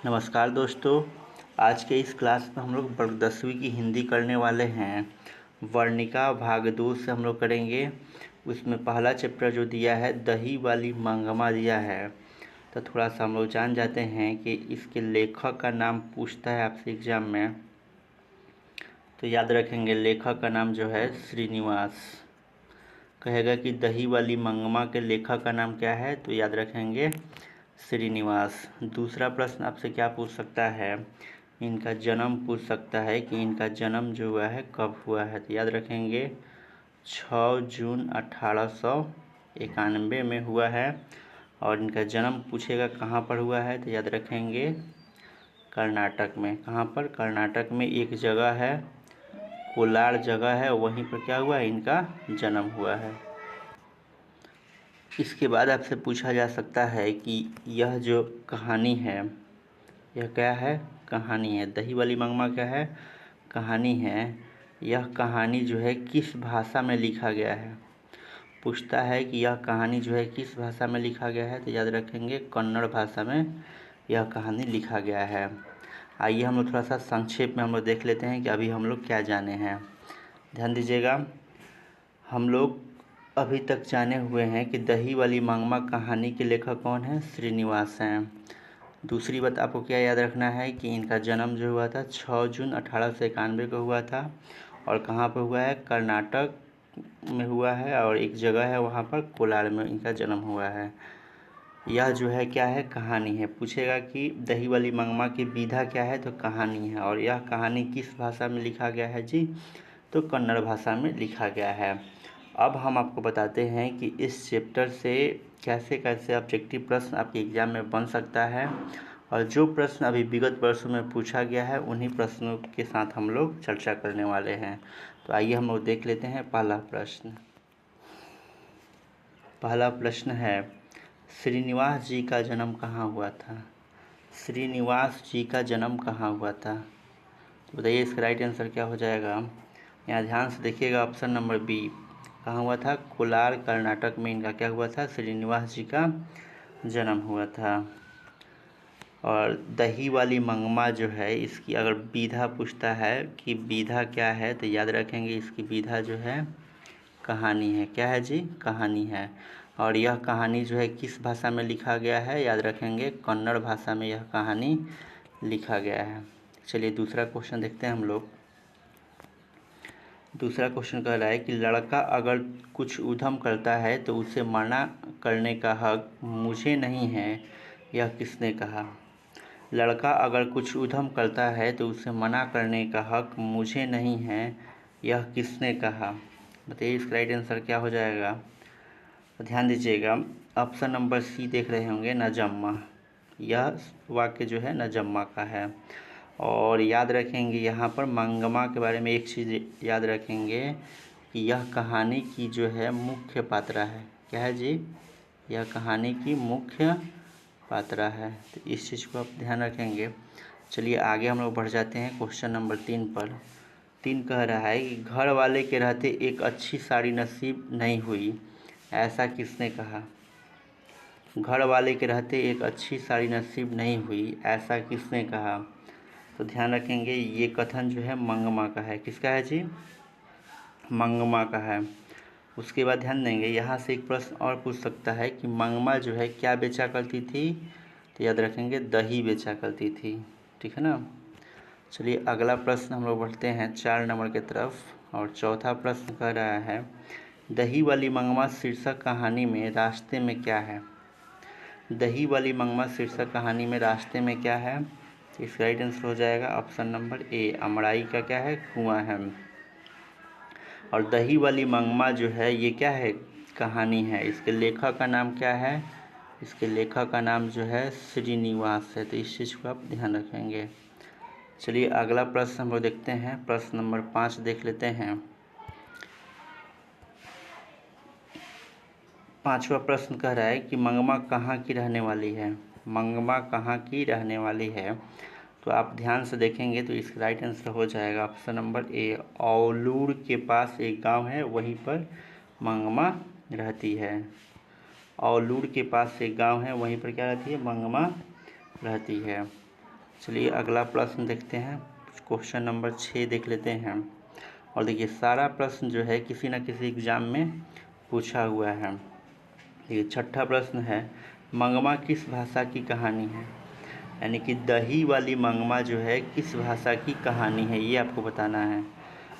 नमस्कार दोस्तों। आज के इस क्लास में हम लोग वर्ग 10वीं की हिंदी करने वाले हैं। वर्णिका भाग 2 से हम लोग करेंगे। उसमें पहला चैप्टर जो दिया है दही वाली मंगमा दिया है। तो थोड़ा सा हम लोग जान जाते हैं कि इसके लेखक का नाम पूछता है आपसे एग्जाम में, तो याद रखेंगे लेखक का नाम जो है श्रीनिवास। कहेगा कि दही वाली मंगमा के लेखक का नाम क्या है, तो याद रखेंगे श्रीनिवास। दूसरा प्रश्न आपसे क्या पूछ सकता है, इनका जन्म पूछ सकता है कि इनका जन्म जो हुआ है कब हुआ है, तो याद रखेंगे 6 जून 1891 में हुआ है। और इनका जन्म पूछेगा कहाँ पर हुआ है, तो याद रखेंगे कर्नाटक में। कहाँ पर? कर्नाटक में एक जगह है, कोलार जगह है, वहीं पर क्या हुआ है, इनका जन्म हुआ है। इसके बाद आपसे पूछा जा सकता है कि यह जो कहानी है, यह क्या है? कहानी है। दही वाली मंगमा क्या है? कहानी है। यह कहानी जो है किस भाषा में लिखा गया है? पूछता है कि यह कहानी जो है किस भाषा में लिखा गया है, तो याद रखेंगे कन्नड़ भाषा में यह कहानी लिखा गया है। आइए हम लोग थोड़ा सा संक्षेप में हम लोग देख लेते हैं कि अभी हम लोग क्या जाने हैं। ध्यान दीजिएगा, हम लोग अभी तक जाने हुए हैं कि दही वाली मंगमा कहानी के लेखक कौन है? श्रीनिवास हैं। दूसरी बात आपको क्या याद रखना है कि इनका जन्म जो हुआ था 6 जून 1891 को हुआ था। और कहाँ पर हुआ है? कर्नाटक में हुआ है, और एक जगह है वहाँ पर कोलार में इनका जन्म हुआ है। यह जो है क्या है? कहानी है। पूछेगा कि दही वाली मंगमा की विधा क्या है, तो कहानी है। और यह कहानी किस भाषा में लिखा गया है जी, तो कन्नड़ भाषा में लिखा गया है। अब हम आपको बताते हैं कि इस चैप्टर से कैसे कैसे ऑब्जेक्टिव प्रश्न आपके एग्जाम में बन सकता है, और जो प्रश्न अभी विगत वर्षों में पूछा गया है उन्हीं प्रश्नों के साथ हम लोग चर्चा करने वाले हैं। तो आइए हम लोग देख लेते हैं पहला प्रश्न। पहला प्रश्न है, श्रीनिवास जी का जन्म कहाँ हुआ था? श्रीनिवास जी का जन्म कहाँ हुआ था, तो बताइए इसका राइट आंसर क्या हो जाएगा। यहाँ ध्यान से देखिएगा, ऑप्शन नंबर बी। कहाँ हुआ था? कोलार कर्नाटक में इनका क्या हुआ था? श्रीनिवास जी का जन्म हुआ था। और दही वाली मंगमा जो है, इसकी अगर विधा पूछता है कि विधा क्या है, तो याद रखेंगे इसकी विधा जो है कहानी है। क्या है जी? कहानी है। और यह कहानी जो है किस भाषा में लिखा गया है, याद रखेंगे कन्नड़ भाषा में यह कहानी लिखा गया है। चलिए दूसरा क्वेश्चन देखते हैं हम लोग। दूसरा क्वेश्चन कह रहा है कि लड़का अगर कुछ उधम करता है तो उसे मना करने का हक मुझे नहीं है, यह किसने कहा? लड़का अगर कुछ उधम करता है तो उसे मना करने का हक मुझे नहीं है, यह किसने कहा? बताइए इसका राइट आंसर क्या हो जाएगा। तो ध्यान दीजिएगा, ऑप्शन नंबर सी देख रहे होंगे, नजम्मा। यह वाक्य जो है नजम्मा का है। और याद रखेंगे यहाँ पर मंगमा के बारे में एक चीज़ याद रखेंगे कि यह कहानी की जो है मुख्य पात्रा है। क्या है जी? यह कहानी की मुख्य पात्रा है। तो इस चीज़ को आप ध्यान रखेंगे। चलिए आगे हम लोग बढ़ जाते हैं क्वेश्चन नंबर 3 पर। 3 कह रहा है कि घर वाले के रहते एक अच्छी साड़ी नसीब नहीं हुई, ऐसा किसने कहा? घर वाले के रहते एक अच्छी साड़ी नसीब नहीं हुई, ऐसा किसने कहा? तो ध्यान रखेंगे ये कथन जो है मंगमा का है। किसका है जी? मंगमा का है। उसके बाद ध्यान देंगे, यहाँ से एक प्रश्न और पूछ सकता है कि मंगमा जो है क्या बेचा करती थी, तो याद रखेंगे दही बेचा करती थी। ठीक है ना। चलिए अगला प्रश्न हम लोग बढ़ते हैं 4 नंबर की तरफ। और चौथा प्रश्न कह रहा है, दही वाली मंगमा शीर्षक कहानी में रास्ते में क्या है? दही वाली मंगमा शीर्षक कहानी में रास्ते में क्या है? इसका राइट आंसर हो जाएगा ऑप्शन नंबर ए, अमराई का क्या है? कुआं है। और दही वाली मंगमा जो है ये क्या है? कहानी है। इसके लेखक का नाम क्या है? इसके लेखक का नाम जो है श्रीनिवास है। तो इस चीज़ को आप ध्यान रखेंगे। चलिए अगला प्रश्न हम लोग देखते हैं, प्रश्न नंबर 5 देख लेते हैं। पांचवा प्रश्न कह रहा है कि मंगमा कहाँ की रहने वाली है? मंगमा कहाँ की रहने वाली है? तो आप ध्यान से देखेंगे तो इसका राइट आंसर हो जाएगा ऑप्शन नंबर ए, औलूर के पास एक गांव है वहीं पर मंगमा रहती है। औलूर के पास एक गांव है वहीं पर क्या रहती है? मंगमा रहती है। चलिए अगला प्रश्न देखते हैं। क्वेश्चन नंबर 6 देख लेते हैं। और देखिए सारा प्रश्न जो है किसी न किसी एग्जाम में पूछा हुआ है। ये छठा प्रश्न है, मंगमा किस भाषा की कहानी है? यानी कि दही वाली मंगमा जो है किस भाषा की कहानी है, ये आपको बताना है।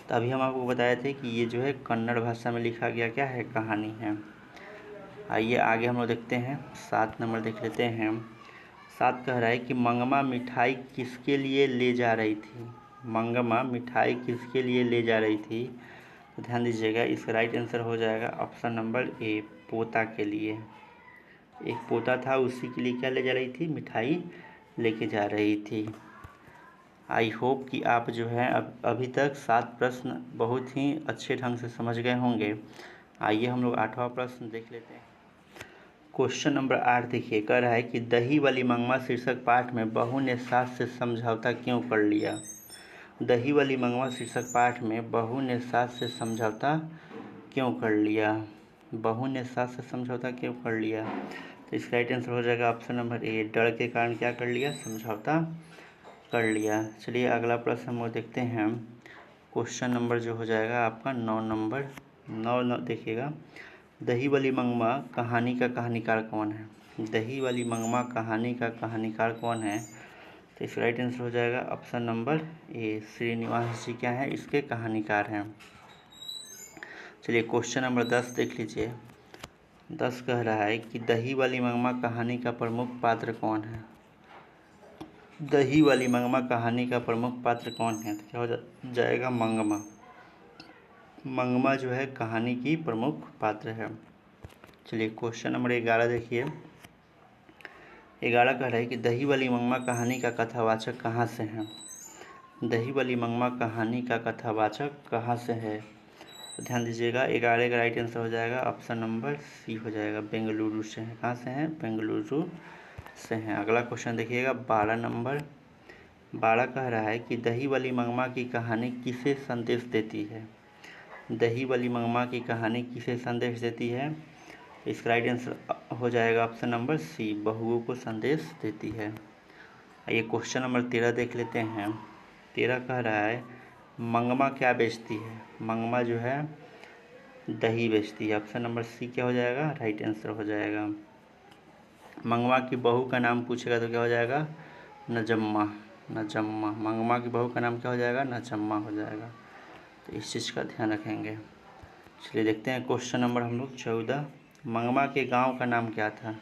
तो अभी हम आपको बताए थे कि ये जो है कन्नड़ भाषा में लिखा गया क्या है, कहानी है। आइए आगे हम लोग देखते हैं। 7 नंबर देख लेते हैं। 7 कह रहा है कि मंगमा मिठाई किसके लिए ले जा रही थी? मंगमा मिठाई किसके लिए ले जा रही थी? तो ध्यान दीजिएगा, इसका राइट आंसर हो जाएगा ऑप्शन नंबर ए, पोता के लिए। एक पोता था, उसी के लिए क्या ले जा रही थी? मिठाई लेके जा रही थी। आई होप कि आप जो है अभी तक 7 प्रश्न बहुत ही अच्छे ढंग से समझ गए होंगे। आइए हम लोग 8वां प्रश्न देख लेते हैं। क्वेश्चन नंबर 8 देखिए, कह रहा है कि दही वाली मंगमा शीर्षक पाठ में बहू ने सास से समझौता क्यों कर लिया? दही वाली मंगमा शीर्षक पाठ में बहू ने सास से समझौता क्यों कर लिया? बहू ने सास से समझौता क्यों कर लिया? तो इसका राइट आंसर हो जाएगा ऑप्शन नंबर ए, डर के कारण क्या कर लिया? समझौता कर लिया। चलिए अगला प्रश्न हम लोग देखते हैं। क्वेश्चन नंबर जो हो जाएगा आपका 9 नंबर। 9 देखिएगा, दही वाली मंगमा कहानी का कहानीकार कौन है? दही वाली मंगमा कहानी का कहानीकार कौन है? तो इसका राइट आंसर हो जाएगा ऑप्शन नंबर ए, श्रीनिवास जी क्या है इसके कहानीकार हैं। चलिए क्वेश्चन नंबर 10 देख लीजिए। 10 कह रहा है कि दही वाली मंगमा कहानी का प्रमुख पात्र कौन है? दही वाली मंगमा कहानी का प्रमुख पात्र कौन है? तो क्या हो जाएगा? मंगमा। मंगमा जो है कहानी की प्रमुख पात्र है। चलिए क्वेश्चन नंबर 11 देखिए। 11 कह रहा है कि दही वाली मंगमा कहानी का कथावाचक कहाँ से है? दही वाली मंगमा कहानी का कथावाचक कहाँ से है? तो ध्यान दीजिएगा, 11 का राइट आंसर हो जाएगा ऑप्शन नंबर सी हो जाएगा, बेंगलुरु से है। कहाँ से हैं? बेंगलुरु से हैं। अगला क्वेश्चन देखिएगा 12 नंबर। 12 कह रहा है कि दही वाली मंगमा की कहानी किसे संदेश देती है? दही वाली मंगमा की कहानी किसे संदेश देती है? इसका राइट आंसर हो जाएगा ऑप्शन नंबर सी, बहुओं को संदेश देती है। ये क्वेश्चन नंबर 13 देख लेते हैं। 13 कह रहा है मंगमा क्या बेचती है? मंगमा जो है दही बेचती है। ऑप्शन नंबर सी क्या हो जाएगा? राइट आंसर हो जाएगा। मंगमा की बहू का नाम पूछेगा तो क्या हो जाएगा? नजम्मा। नजम्मा। मंगमा की बहू का नाम क्या हो जाएगा? नजम्मा हो जाएगा। तो इस चीज़ का ध्यान रखेंगे। चलिए देखते हैं क्वेश्चन नंबर हम लोग 14। मंगमा के गांव का नाम क्या था?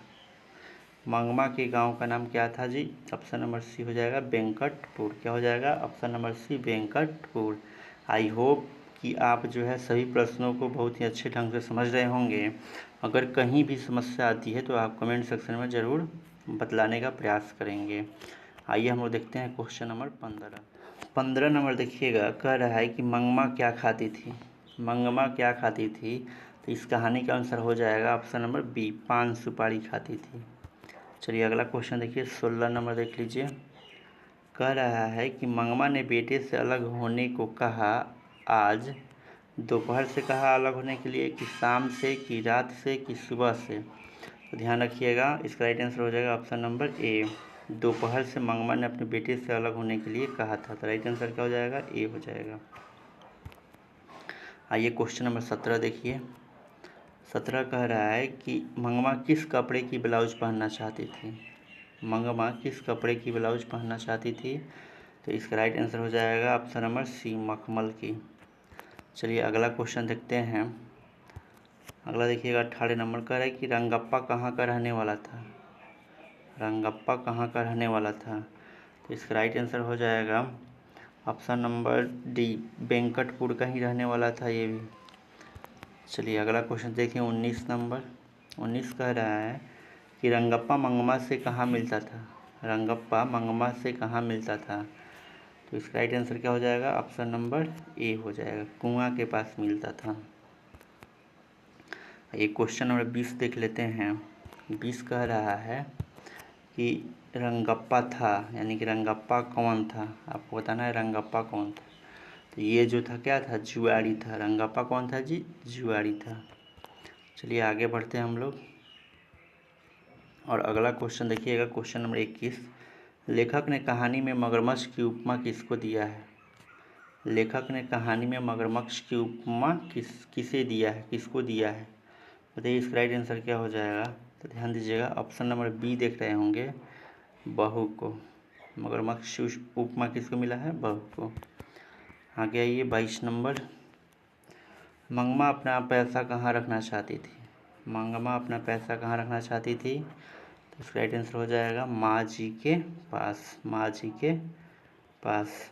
मंगमा के गांव का नाम क्या था जी? ऑप्शन नंबर सी हो जाएगा वेंकटपुर। क्या हो जाएगा? Option number C Venkatpur. I hope कि आप जो है सभी प्रश्नों को बहुत ही अच्छे ढंग से समझ रहे होंगे। अगर कहीं भी समस्या आती है तो आप कमेंट सेक्शन में ज़रूर बतलाने का प्रयास करेंगे। आइए हम लोग देखते हैं क्वेश्चन नंबर 15। 15 नंबर देखिएगा, कह रहा है कि मंगमा क्या खाती थी? मंगमा क्या खाती थी? तो इस कहानी का आंसर हो जाएगा ऑप्शन नंबर बी, पान सुपारी खाती थी। चलिए अगला क्वेश्चन देखिए 16 नंबर देख लीजिए। कह रहा है कि मंगमा ने बेटे से अलग होने को कहा, आज दोपहर से कहा अलग होने के लिए, कि शाम से, कि रात से, कि सुबह से? तो ध्यान रखिएगा, इसका राइट आंसर हो जाएगा ऑप्शन नंबर ए, दोपहर से मंगमा ने अपने बेटे से अलग होने के लिए कहा था। तो राइट आंसर क्या हो जाएगा? ए हो जाएगा। आइए क्वेश्चन नंबर 17 देखिए। 17 कह रहा है कि मंगमा किस कपड़े की ब्लाउज पहनना चाहती थी? मंगमा किस कपड़े की ब्लाउज पहनना चाहती थी? तो इसका राइट आंसर हो जाएगा ऑप्शन नंबर सी, मखमल की। चलिए अगला क्वेश्चन देखते हैं। अगला देखिएगा 18 नंबर कह रहा है कि रंगप्पा कहाँ का रहने वाला था? रंगप्पा कहाँ का रहने वाला था? तो इसका राइट आंसर हो जाएगा ऑप्शन नंबर डी, वेंकटपुर का ही रहने वाला था ये भी। चलिए अगला क्वेश्चन देखिए 19 नंबर। 19 कह रहा है कि रंगप्पा मंगमा से कहाँ मिलता था? रंगप्पा मंगमा से कहाँ मिलता था? तो इसका राइट आंसर क्या हो जाएगा? ऑप्शन नंबर ए हो जाएगा, कुआं के पास मिलता था। ये क्वेश्चन नंबर 20 देख लेते हैं। 20 कह रहा है कि रंगप्पा था, यानी कि रंगप्पा कौन था? आपको बताना है रंगप्पा कौन था। तो ये जो था क्या था? जुआरी था। रंगप्पा कौन था जी? जुआरी था। चलिए आगे बढ़ते हैं हम लोग। और अगला क्वेश्चन देखिएगा क्वेश्चन नंबर 21। लेखक ने कहानी में मगरमच्छ की उपमा किसको दिया है? लेखक ने कहानी में मगरमच्छ की उपमा किसे दिया है, किसको दिया है? बताइए इसका राइट आंसर क्या हो जाएगा? तो ध्यान दीजिएगा, ऑप्शन नंबर बी देख रहे होंगे, बहू को। मगरमच्छ उपमा किसको मिला है? बहू को। आगे आइए 22 नंबर। मंगमा अपना पैसा कहाँ रखना चाहती थी? मंगमा अपना पैसा कहाँ रखना चाहती थी? तो इसका राइट आंसर हो जाएगा माँ जी के पास, माँ जी के पास।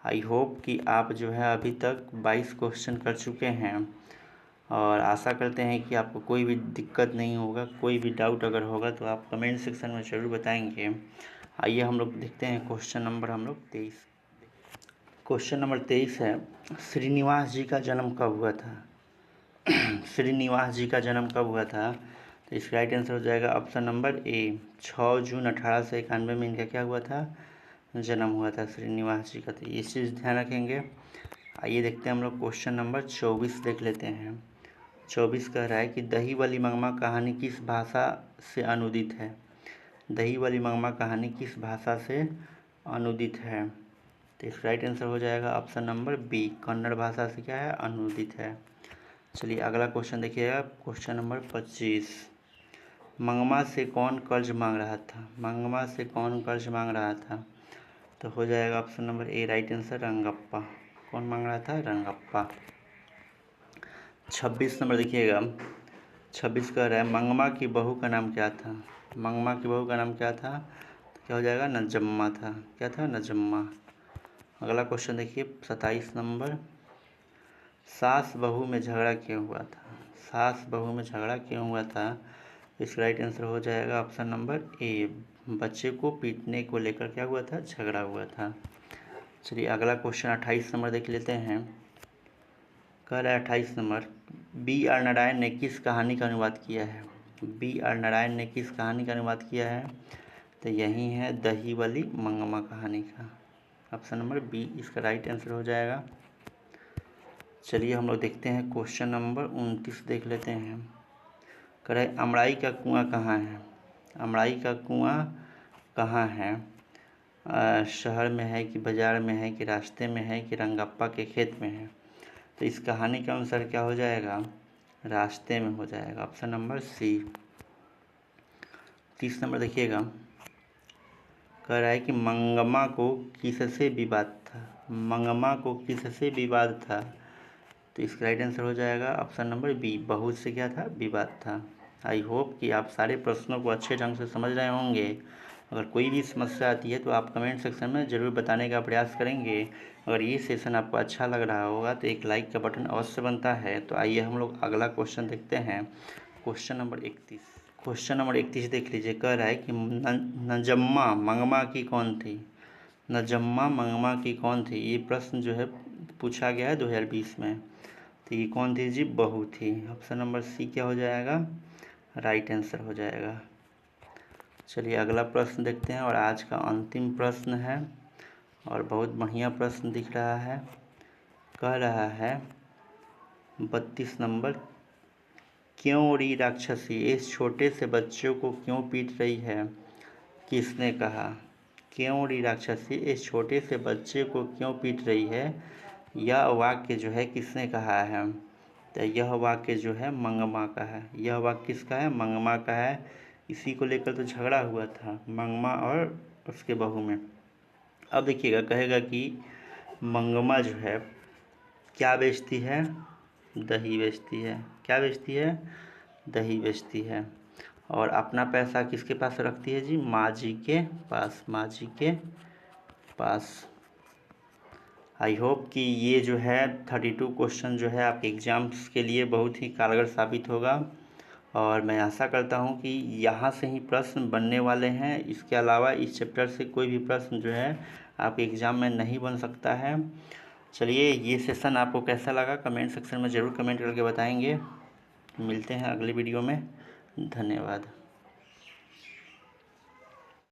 आई होप कि आप जो है अभी तक 22 क्वेश्चन कर चुके हैं और आशा करते हैं कि आपको कोई भी दिक्कत नहीं होगा। कोई भी डाउट अगर होगा तो आप कमेंट सेक्शन में ज़रूर बताएंगे। आइए हम लोग देखते हैं क्वेश्चन नंबर 23। क्वेश्चन नंबर 23 है, श्रीनिवास जी का जन्म कब हुआ था? श्रीनिवास जी का जन्म कब हुआ था? तो इसका राइट आंसर हो जाएगा ऑप्शन नंबर ए, 6 जून 1891 में इनका क्या हुआ था? जन्म हुआ था श्रीनिवास जी का। तो ये चीज़ ध्यान रखेंगे। आइए देखते हैं हम लोग क्वेश्चन नंबर 24 देख लेते हैं। 24 कह रहा है कि दही वाली मंगमा कहानी किस भाषा से अनुदित है? दही वाली मंगमा कहानी किस भाषा से अनुदित है? तो इसका राइट आंसर हो जाएगा ऑप्शन नंबर बी, कन्नड़ भाषा से क्या है? अनुदित है। चलिए अगला क्वेश्चन देखिएगा, क्वेश्चन नंबर 25। मंगमा से कौन कर्ज मांग रहा था? मंगमा से कौन कर्ज मांग रहा था? तो हो जाएगा option number A right answer, Rangappa. कौन मांग रहा था? रंगप्पा। 26 नंबर देखिएगा, 26 कह रहा है मंगमा की बहू का नाम क्या था? मंगमा की बहू का नाम क्या था? तो क्या हो जाएगा? नजम्मा था। क्या था? नजम्मा। अगला क्वेश्चन देखिए 27 नंबर, सास बहू में झगड़ा क्यों हुआ था? सास बहू में झगड़ा क्यों हुआ था? इसका राइट आंसर हो जाएगा ऑप्शन नंबर ए, बच्चे को पीटने को लेकर क्या हुआ था? झगड़ा हुआ था। चलिए अगला क्वेश्चन 28 नंबर देख लेते हैं। कह रहा है 28 नंबर, बी आर नारायण ने किस कहानी का अनुवाद किया है? बी आर नारायण ने किस कहानी का अनुवाद किया है? तो यही है दही वाली मंगमा कहानी का। ऑप्शन नंबर बी इसका राइट आंसर हो जाएगा। चलिए हम लोग देखते हैं क्वेश्चन नंबर 29 देख लेते हैं। कह रहे अमराई का कुआं कहाँ है? अमराई का कुआं कहाँ है? शहर में है कि बाज़ार में है कि रास्ते में है कि रंगप्पा के खेत में है? तो इस कहानी के अनुसार क्या हो जाएगा? रास्ते में हो जाएगा, ऑप्शन नंबर सी। 30 नंबर देखिएगा, कह रहा है कि मंगमा को किससे विवाद था? मंगमा को किससे विवाद था? तो इसका राइट आंसर हो जाएगा ऑप्शन नंबर बी, बहू से क्या था? विवाद था। आई होप कि आप सारे प्रश्नों को अच्छे ढंग से समझ रहे होंगे। अगर कोई भी समस्या आती है तो आप कमेंट सेक्शन में ज़रूर बताने का प्रयास करेंगे। अगर ये सेशन आपको अच्छा लग रहा होगा तो एक लाइक का बटन अवश्य बनता है। तो आइए हम लोग अगला क्वेश्चन देखते हैं, क्वेश्चन नंबर 31। क्वेश्चन नंबर 31 देख लीजिए, कह रहा है कि नजम्मा मंगमा की कौन थी? नजम्मा मंगमा की कौन थी? ये प्रश्न जो है पूछा गया है 2020 में। तो ये कौन थी जी? बहू थी। ऑप्शन नंबर सी क्या हो जाएगा? राइट आंसर हो जाएगा। चलिए अगला प्रश्न देखते हैं और आज का अंतिम प्रश्न है और बहुत बढ़िया प्रश्न दिख रहा है। कह रहा है 32 नंबर, क्यों री राक्षसी इस छोटे से बच्चे को क्यों पीट रही है? किसने कहा? क्यों री राक्षसी इस छोटे से बच्चे को क्यों पीट रही है? यह वाक्य जो है किसने कहा है? तो यह वाक्य जो है मंगमा का है। यह वाक्य किसका है? मंगमा का है। इसी को लेकर तो झगड़ा हुआ था मंगमा और उसके बहू में। अब देखिएगा, कहेगा कि मंगमा जो है क्या बेचती है? दही बेचती है। क्या बेचती है? दही बेचती है। और अपना पैसा किसके पास रखती है जी? माँ जी के पास, माँ जी के पास। आई होप कि ये जो है 32 क्वेश्चन जो है आपके एग्ज़ाम्स के लिए बहुत ही कारगर साबित होगा और मैं आशा करता हूँ कि यहाँ से ही प्रश्न बनने वाले हैं। इसके अलावा इस चैप्टर से कोई भी प्रश्न जो है आपके एग्ज़ाम में नहीं बन सकता है। चलिए ये सेशन आपको कैसा लगा कमेंट सेक्शन में ज़रूर कमेंट करके बताएंगे। मिलते हैं अगले वीडियो में। धन्यवाद।